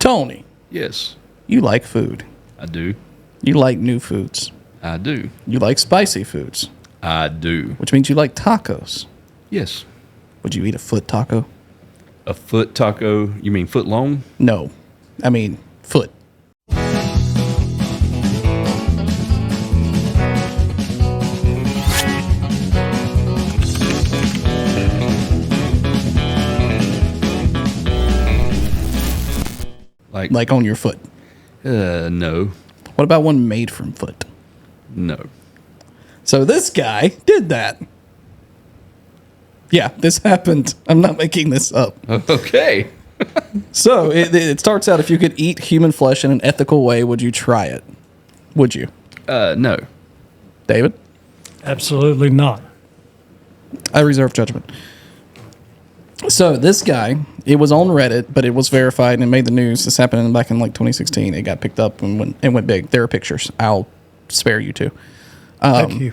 Tony, Yes, you like food. I do. You like new foods. I do. You like spicy foods, I do. which means you like tacos. Yes. Would you eat a foot taco? A foot taco, you mean foot long? No. I mean, foot. Like on your foot. No. What about one made from foot? No. So this guy did that. Yeah, this happened. I'm not making this up. Okay. So it starts out, if you could eat human flesh in an ethical way, would you try it? Would you? No. David? Absolutely not. I reserve judgment. So this guy, it was on Reddit, but it was verified and it made the news. This happened back in like 2016. It got picked up and went big. There are pictures. I'll spare you two. Thank you.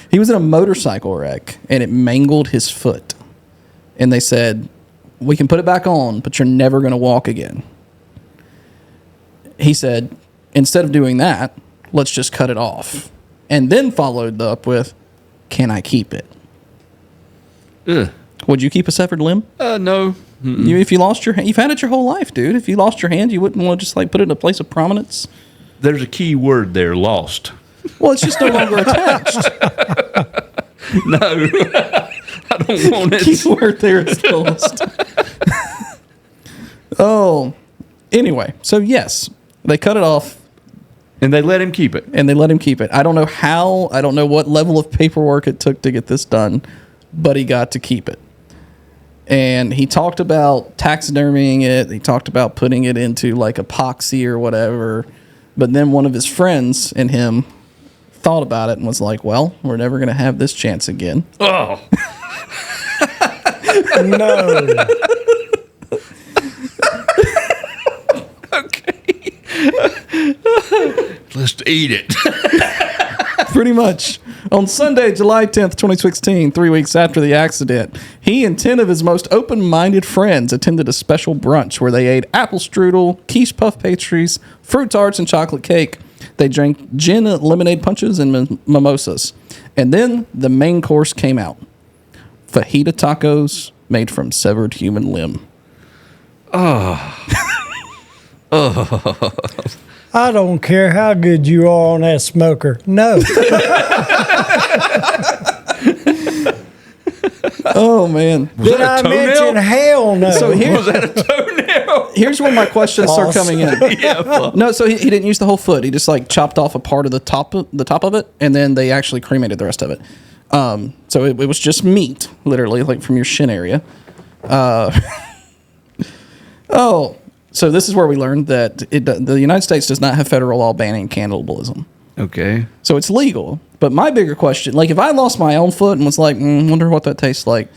He was in a motorcycle wreck and it mangled his foot. And they said, we can put it back on, but you're never going to walk again. He said, instead of doing that, let's just cut it off. And then followed up with, can I keep it? Ugh. Would you keep a severed limb? No. If you lost your hand, you've had it your whole life, dude. If you lost your hand, you wouldn't want to just like put it in a place of prominence. There's a key word there, lost. Well, it's just no longer attached. No. I don't want it. Keyword there is lost. Oh, anyway, so yes, they cut it off And they let him keep it. and they let him keep it. I don't know how, I don't know what level of paperwork it took to get this done, but he got to keep it. And he talked about taxidermying it. He talked about putting it into like epoxy or whatever. But then one of his friends and him thought about it and was like, well, we're never going to have this chance again. Oh. No. Okay. Let's eat it. Pretty much. On Sunday, July 10th, 2016, 3 weeks after the accident, he and 10 of his most open-minded friends attended a special brunch where they ate apple strudel, quiche puff pastries, fruit tarts, and chocolate cake. They drank gin lemonade punches and mimosas. And then the main course came out. Fajita tacos made from severed human limb. I don't care how good you are on that smoker. No. Oh, man. Did I mention hell no? So Was that a toenail? Here's where my questions start coming in. Yeah. No, so he didn't use the whole foot. He just like chopped off a part of the top of it, and then they actually cremated the rest of it. So it was just meat, literally, like from your shin area. So this is where we learned that the United States does not have federal law banning cannibalism. Okay. So it's legal. But my bigger question, like if I lost my own foot and was like, wonder what that tastes like,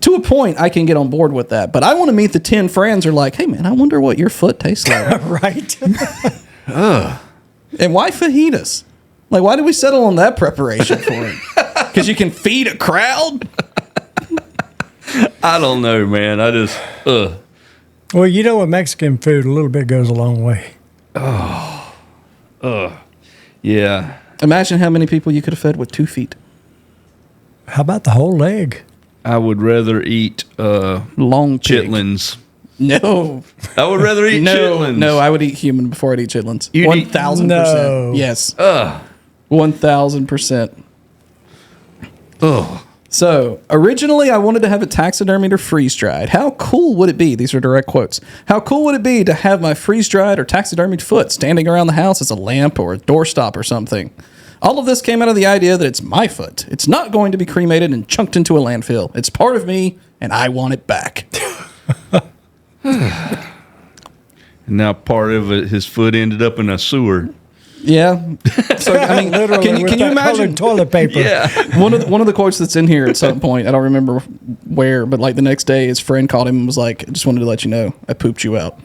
to a point I can get on board with that. But I want to meet the 10 friends who are like, hey man, I wonder what your foot tastes like. Right. And why fajitas? Like, why did we settle on that preparation for it? Because you can feed a crowd? I don't know, man. I just, Well, you know, with Mexican food, a little bit goes a long way. yeah. Imagine how many people you could have fed with 2 feet. How about the whole leg? I would rather eat Long pig. chitlins. No. I would rather eat chitlins. No, I would eat human before I'd eat chitlins. You'd eat- 1,000%. No. Yes. Ugh. 1,000%. Ugh. So, originally I wanted to have it taxidermied or freeze-dried. How cool would it be? These are direct quotes. How cool would it be to have my freeze-dried or taxidermied foot standing around the house as a lamp or a doorstop or something? All of this came out of the idea that it's my foot. It's not going to be cremated and chunked into a landfill. It's part of me, and I want it back. And now part of it, his foot ended up in a sewer. Yeah. So, I mean, Literally, can you with that imagine? colored toilet paper? Yeah. One of the quotes that's in here at some point, I don't remember where, but like the next day, his friend called him and was like, I just wanted to let you know, I pooped you out.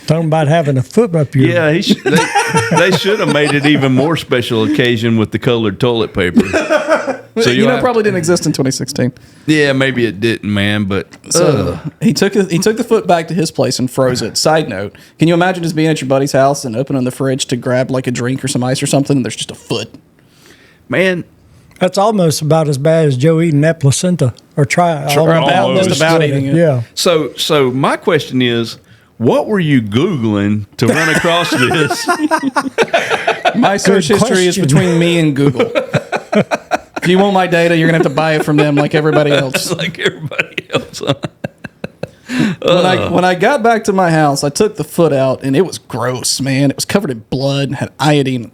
Talking about having a foot up your... Yeah, they should have made it even more special occasion with the colored toilet paper. So probably didn't exist in 2016. Yeah, maybe it didn't, man. But So he took the foot back to his place and froze it. Side note: can you imagine just being at your buddy's house and opening the fridge to grab like a drink or some ice or something, and there's just a foot? man, That's almost about as bad as Joe eating that placenta or Just about eating it. Yeah. so my question is, what were you Googling to run across this? My search Good history is question. between me and Google. If you want my data, you're gonna have to buy it from them like everybody else. Like everybody else. Huh? When I got back to my house, I took the foot out, and it was gross, man. It was covered in blood, had iodine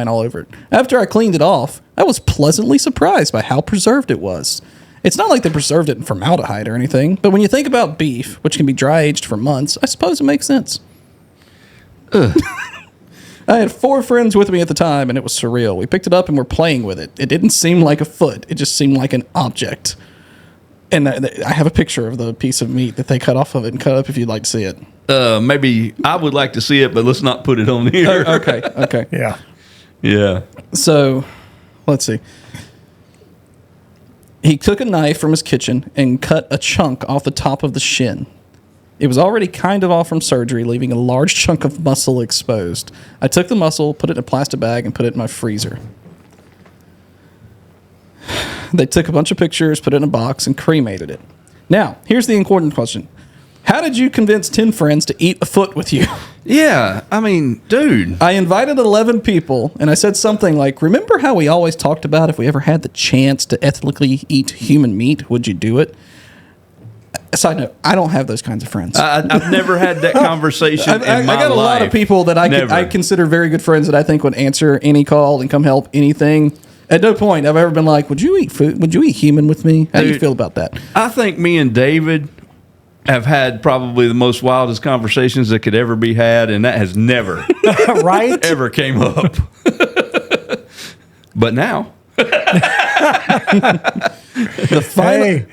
all over it. After I cleaned it off, I was pleasantly surprised by how preserved it was. It's not like they preserved it in formaldehyde or anything, but when you think about beef, which can be dry aged for months, I suppose it makes sense. I had 4 friends with me at the time, and it was surreal. We picked it up and were playing with it. It didn't seem like a foot. It just seemed like an object. And I have a picture of the piece of meat that they cut off of it and cut up if you'd like to see it. Maybe I would like to see it, but let's not put it on here. Okay. Yeah. Yeah. So, let's see. He took a knife from his kitchen and cut a chunk off the top of the shin. It was already kind of off from surgery, leaving a large chunk of muscle exposed. I took the muscle, put it in a plastic bag, and put it in my freezer. They took a bunch of pictures, put it in a box, and cremated it. Now, here's the important question. How did you convince 10 friends to eat a foot with you? Yeah. I mean, dude. I invited 11 people, and I said something like, remember how we always talked about if we ever had the chance to ethically eat human meat, would you do it? Side note, I don't have those kinds of friends. I've never had that conversation in my life. I got a lot of people that I consider very good friends that I think would answer any call and come help anything. At no point have I ever been like, would you eat food? Would you eat human with me? How do you feel about that? I think me and David have had probably the most wildest conversations that could ever be had, and that has never, Right? ever came up. But now,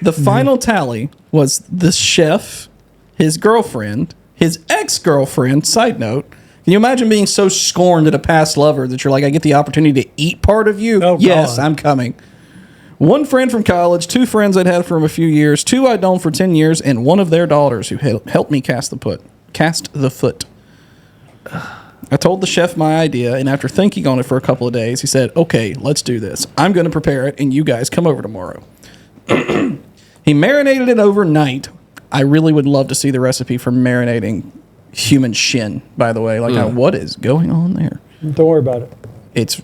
The final tally was the chef, his girlfriend, his ex-girlfriend. Side note, can you imagine being so scorned at a past lover that you're like, I get the opportunity to eat part of you? Oh, yes, God. I'm coming. 1 friend from college, 2 friends I'd had from a few years, 2 I'd known for 10 years, and 1 of their daughters who helped me cast the foot. I told the chef my idea, and after thinking on it for a couple of days, he said, okay, let's do this. I'm going to prepare it, and you guys come over tomorrow. He marinated it overnight. I really would love to see the recipe for marinating human shin, by the way. Like, what is going on there? Don't worry about it. It's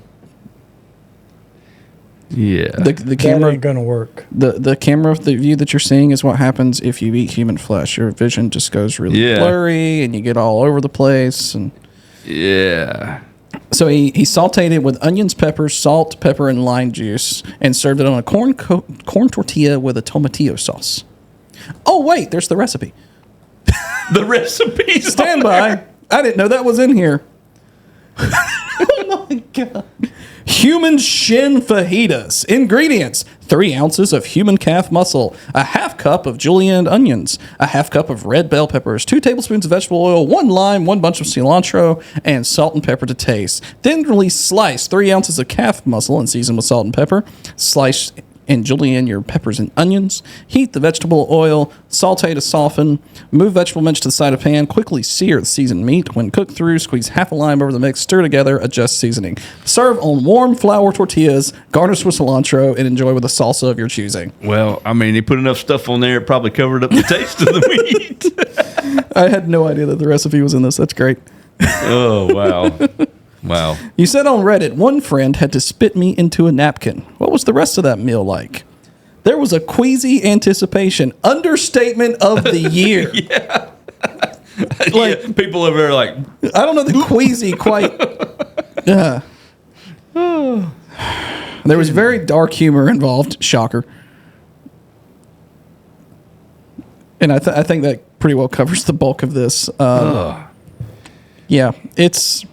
yeah. the That camera. ain't going to work. The camera, the view that you're seeing is what happens if you eat human flesh. Your vision just goes really blurry, and you get all over the place. And Yeah. so he sauteed it with onions, peppers, salt, pepper, and lime juice, and served it on a corn tortilla with a tomatillo sauce. Oh wait, there's the recipe. The recipes. Stand by. I didn't know that was in here. Oh my God. Human shin fajitas. Ingredients: 3 ounces of human calf muscle, a half cup of julienne onions, a half cup of red bell peppers, 2 tablespoons of vegetable oil, 1 lime, 1 bunch of cilantro, and salt and pepper to taste. Thinly slice 3 ounces of calf muscle and season with salt and pepper. Slice and julienne your peppers and onions. Heat the vegetable oil, saute to soften. Move vegetable mince to the side of pan. Quickly sear the seasoned meat. When cooked through, squeeze half a lime over the mix. Stir together. Adjust seasoning. Serve on warm flour tortillas. Garnish with cilantro and enjoy with a salsa of your choosing. Well, I mean, he put enough stuff on there, it probably covered up the taste of the meat. I had no idea that the recipe was in this. That's great. Oh, wow. Wow. You said on Reddit, 1 friend had to spit me into a napkin. What was the rest of that meal like? There was a queasy anticipation. Understatement of the year. Yeah. Like, people over there like, I don't know the queasy quite. There was very dark humor involved. Shocker. And I think that pretty well covers the bulk of this. Yeah, it's...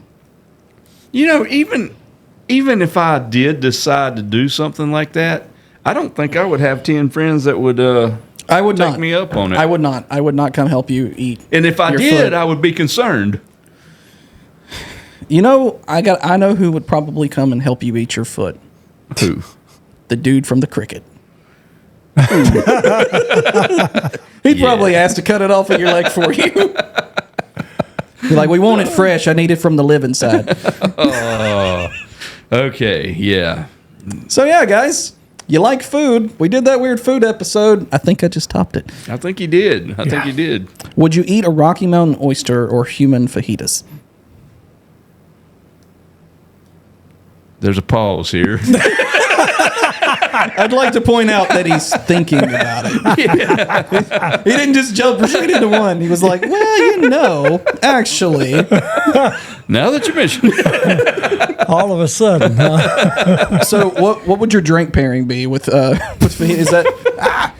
you know, even if I did decide to do something like that, I don't think I would have 10 friends that would I would take not. me up on it. I would not. I would not come help you eat. And if I your did, foot. I would be concerned. You know, I know who would probably come and help you eat your foot. Who? the dude from the cricket. He'd probably ask to cut it off of your leg for you. You're like, we want it fresh. I need it from the living side. Okay, yeah. So yeah, guys, you like food. We did that weird food episode. I think I just topped it. I think you did. I think you did. Would you eat a Rocky Mountain oyster or human fajitas? There's a pause here. I'd like to point out that he's thinking about it. He didn't just jump right into one. He was like, well, actually. Now that you mention it. All of a sudden, huh? So what would your drink pairing be with fajitas? Is that...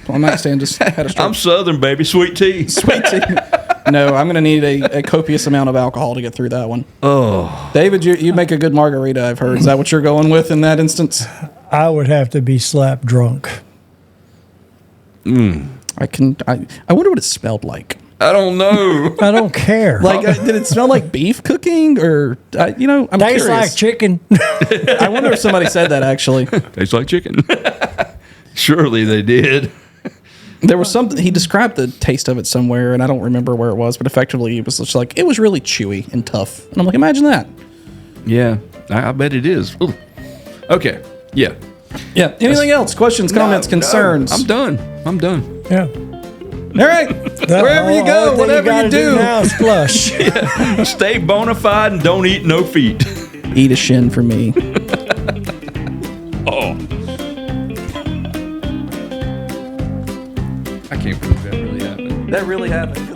I might stand just had a stroke. I'm Southern, baby. Sweet tea. Sweet tea. No, I'm going to need a copious amount of alcohol to get through that one. Oh. David, you make a good margarita, I've heard. Is that what you're going with in that instance? I would have to be slap drunk. I wonder what it smelled like. I don't know. I don't care. Like, did it smell like beef cooking or, I'm Tastes curious. like chicken. I wonder if somebody said that actually. Tastes like chicken. Surely they did. There was something, he described the taste of it somewhere, and I don't remember where it was, but effectively it was just like, it was really chewy and tough. And I'm like, imagine that. Yeah, I bet it is. Ooh. Okay, yeah. Yeah. Anything else? Questions, comments, concerns? I'm done. Yeah. All right. Wherever you go, whatever you do. Now is flush. Stay bona fide and don't eat no feet. Eat a shin for me. Oh. I can't believe that really happened. That really happened.